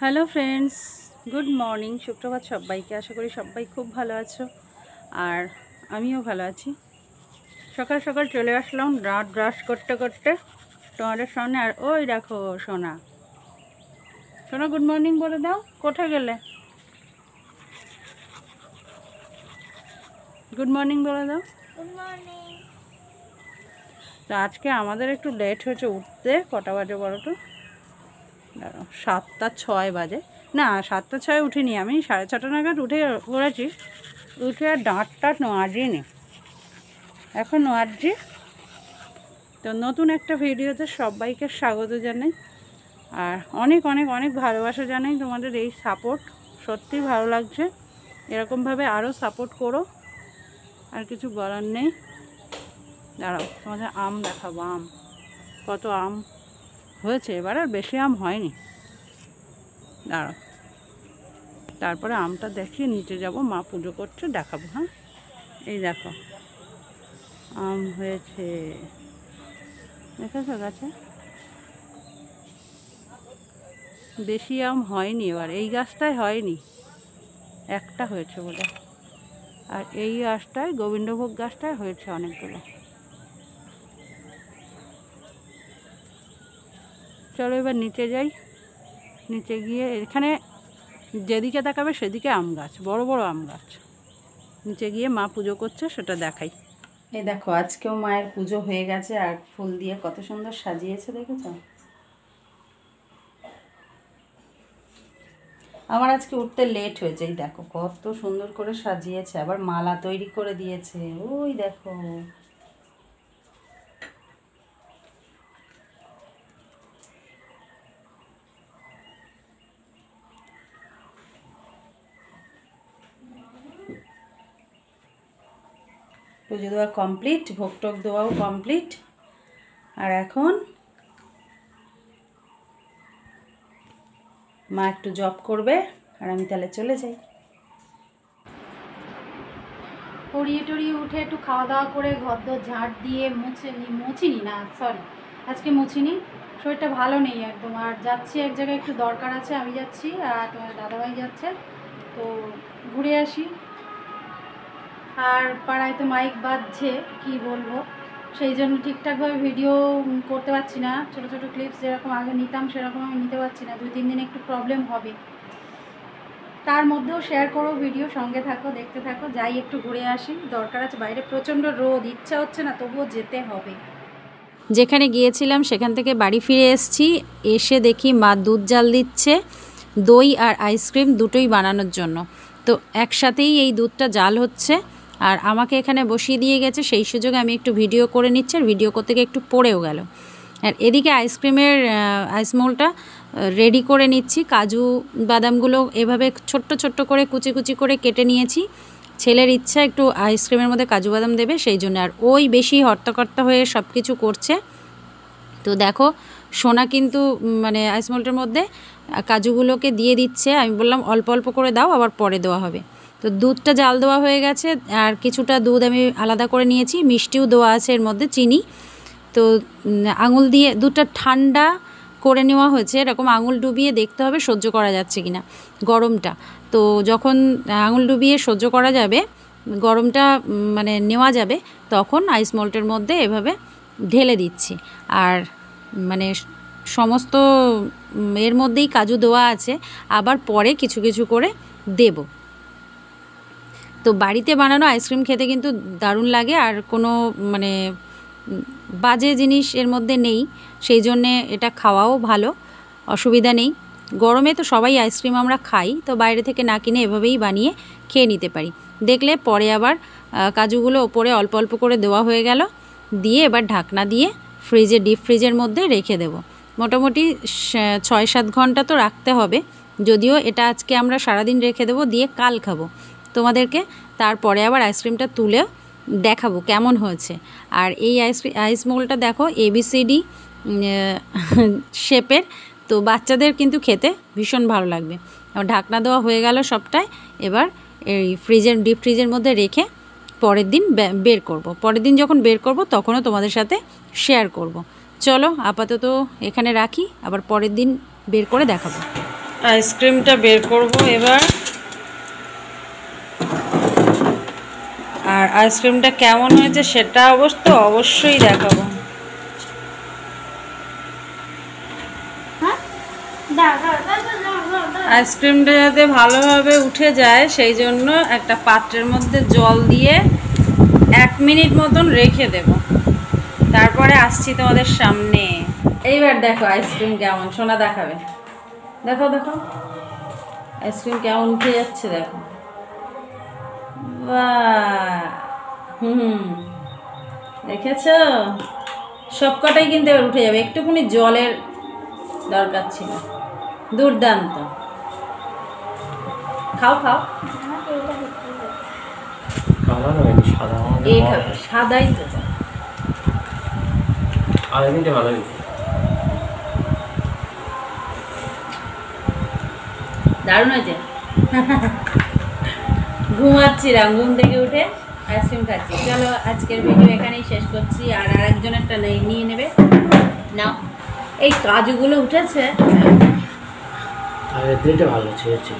Hello friends, good morning, সুপ্রভাত সবাইকে। আশা করি সবাই খুব ভালো আছো আর আমিও ভালো আছি। সকাল সকাল চলে আসলাম দাঁত ব্রাশ করতে করতে তোমাদের সামনে। আর ওই দেখো সোনা, সোনা গুড মর্নিং বলে দাও। কোথায় গেলে? গুড মর্নিং বলে দাও। Good morning. তো আজকে আমাদের একটু লেট হয়েছে উঠতে। কটা বাজে বলো তো? 7:06 বাজে। না, 7:06 উঠিনি, আমি 6:30 নাগাদ উঠে পড়েছি। উঠে আর দাঁতটা নোয়াজিনি, এখন নোয়াজি। তো নতুন একটা ভিডিওতে সবাইকে স্বাগত জানাই আর অনেক অনেক অনেক ভালোবাসা জানাই। তোমাদের এই সাপোর্ট সত্যি ভালো লাগছে, এরকমভাবে আরও সাপোর্ট করো, আর কিছু বলার নেই। দাঁড়াও, তোমাদের আম দেখাবো। আম কত আম হয়েছে এবার, আর বেশি আম হয়নি। দাঁড়াও, তারপরে আমটা দেখিয়ে নিচে যাব, মা পুজো করছে, দেখাবো। হ্যাঁ, এই দেখো আম হয়েছে, দেখেছো গাছে? বেশি আম হয়নি এবার, এই গাছটায় হয়নি, একটা হয়েছে বলে। আর এই গাছটায়, গোবিন্দভোগ গাছটায় হয়েছে অনেকগুলো। চলো এবার নিচে যাই। নিচে গিয়ে এখানে যেদিকে তাকাবে সেদিকে আম গাছ, বড় বড় আম গাছ। নিচে গিয়ে মা পুজো করছে, সেটা দেখাই। এই দেখো, আজকেও মায়ের পুজো হয়ে গেছে আর ফুল দিয়ে কত সুন্দর সাজিয়েছে, দেখেছো? আমার আজকে উঠতে লেট হয়েছে। এই দেখো কত সুন্দর করে সাজিয়েছে, আবার মালা তৈরি করে দিয়েছে। ওই দেখো, পুজো দেওয়া কমপ্লিট, ভোগ টোক দেওয়াও কমপ্লিট। আর এখন মা একটু জব করবে আর আমি তাহলে চলে যাই। পড়িয়ে টড়িয়ে উঠে একটু খাওয়া দাওয়া করে ঘরদোর ঝাঁট দিয়ে মুছিনি না, সরি, আজকে মুছিনি। শরীরটা ভালো নেই একদম। আর যাচ্ছি এক জায়গায়, একটু দরকার আছে, আমি যাচ্ছি আর তোমার দাদাভাই যাচ্ছে, তো ঘুরে আসি। আর পাড়ায় তো মাইক বাজছে, কি বলবো, সেই জন্য ঠিকঠাকভাবে ভিডিও করতে পারছি না। ছোটো ছোটো ক্লিপস যেরকম আগে নিতাম সেরকম আমি নিতে পারছি না। 2-3 দিন একটু প্রবলেম হবে, তার মধ্যেও শেয়ার করো ভিডিও, সঙ্গে থাকো, দেখতে থাকো। যাই একটু ঘুরে আসি, দরকার আছে। বাইরে প্রচণ্ড রোদ, ইচ্ছা হচ্ছে না, তবুও যেতে হবে। যেখানে গিয়েছিলাম সেখান থেকে বাড়ি ফিরে এসেছি। এসে দেখি মা দুধ জাল দিচ্ছে, দই আর আইসক্রিম দুটোই বানানোর জন্য। তো একসাথেই এই দুধটা জাল হচ্ছে আর আমাকে এখানে বসিয়ে দিয়ে গেছে। সেই সুযোগে আমি একটু ভিডিও করে নিচ্ছি, আর ভিডিও করতে গিয়ে একটু পড়েও গেল। আর এদিকে আইসক্রিমের আইসমোলটা রেডি করে নিচ্ছি। কাজু বাদামগুলো এভাবে ছোট্ট ছোট্ট করে কুচি কুচি করে কেটে নিয়েছি। ছেলের ইচ্ছা একটু আইসক্রিমের মধ্যে কাজু বাদাম দেবে, সেই জন্য। আর ওই বেশি হর্তাকর্তা হয়ে সব কিছু করছে। তো দেখো, সোনা কিন্তু মানে আইসমোলটার মধ্যে কাজুগুলোকে দিয়ে দিচ্ছে। আমি বললাম অল্প অল্প করে দাও, আবার পরে দেওয়া হবে। তো দুধটা জাল দেওয়া হয়ে গেছে, আর কিছুটা দুধ আমি আলাদা করে নিয়েছি। মিষ্টিও দেওয়া আছে এর মধ্যে, চিনি। তো আঙুল দিয়ে দুধটা ঠান্ডা করে নেওয়া হয়েছে। এরকম আঙুল ডুবিয়ে দেখতে হবে সহ্য করা যাচ্ছে কিনা গরমটা। তো যখন আঙুল ডুবিয়ে সহ্য করা যাবে, গরমটা মানে নেওয়া যাবে, তখন আইস মোল্টের মধ্যে এভাবে ঢেলে দিচ্ছি। আর মানে সমস্ত এর মধ্যেই কাজু দেওয়া আছে, আবার পরে কিছু কিছু করে দেব। তো বাড়িতে বানানো আইসক্রিম খেতে কিন্তু দারুণ লাগে, আর কোনো মানে বাজে জিনিস এর মধ্যে নেই, সেই জন্যে এটা খাওয়াও ভালো, অসুবিধা নেই। গরমে তো সবাই আইসক্রিম আমরা খাই, তো বাইরে থেকে না কিনে এভাবেই বানিয়ে খেয়ে নিতে পারি। দেখলে পরে আবার কাজুগুলো ওপরে অল্প অল্প করে দেওয়া হয়ে গেল, দিয়ে এবার ঢাকনা দিয়ে ফ্রিজে, ডিপ ফ্রিজের মধ্যে রেখে দেব। মোটামুটি 6-7 ঘন্টা তো রাখতে হবে, যদিও এটা আজকে আমরা সারাদিন রেখে দেবো, দিয়ে কাল খাবো তোমাদেরকে। তারপরে আবার আইসক্রিমটা তুলে দেখাবো কেমন হয়েছে। আর এই আইস মোলটা দেখো ABCD শেপের, তো বাচ্চাদের কিন্তু খেতে ভীষণ ভালো লাগবে। ঢাকনা দেওয়া হয়ে গেল সবটাই। এবার এই ডিপ ফ্রিজের মধ্যে রেখে পরের দিন বের করব। পরের দিন যখন বের করব তখনও তোমাদের সাথে শেয়ার করব। চলো আপাতত এখানে রাখি, আবার পরের দিন বের করে দেখাবো। আইসক্রিমটা বের করব এবার। আর আইসক্রিমটা কেমন হয়েছে সেটা অবশ্যই দেখাবো। আইসক্রিমটা যাতে ভালোভাবে উঠে যায় সেই জন্য একটা পাত্রের মধ্যে জল দিয়ে 1 মিনিট মতন রেখে দেব, তারপরে আসছি তোমাদের সামনে। এইবার দেখো আইসক্রিম কেমন, সোনা দেখাবে। দেখো দেখো আইসক্রিম কেমন উঠে যাচ্ছে, দেখো। বাহ, দেখেছো? সবকটাই কিন্তু এবার উঠে যাবে, একটুখানি জলের দরকার ছিল। দুর্দান্ত। খাও খাও। সাদাই তো দারুণ হয়েছে। ঘুমাচ্ছিলাম, ঘুম থেকে উঠে আইসক্রিম খাচ্ছি। চলো আজকের ভিডিও এখানেই শেষ করছি। আর আরেকজনেরটা নিয়ে নেবে নাও। এই কাজুগুলো উঠেছে, ভালো ছেড়েছিল।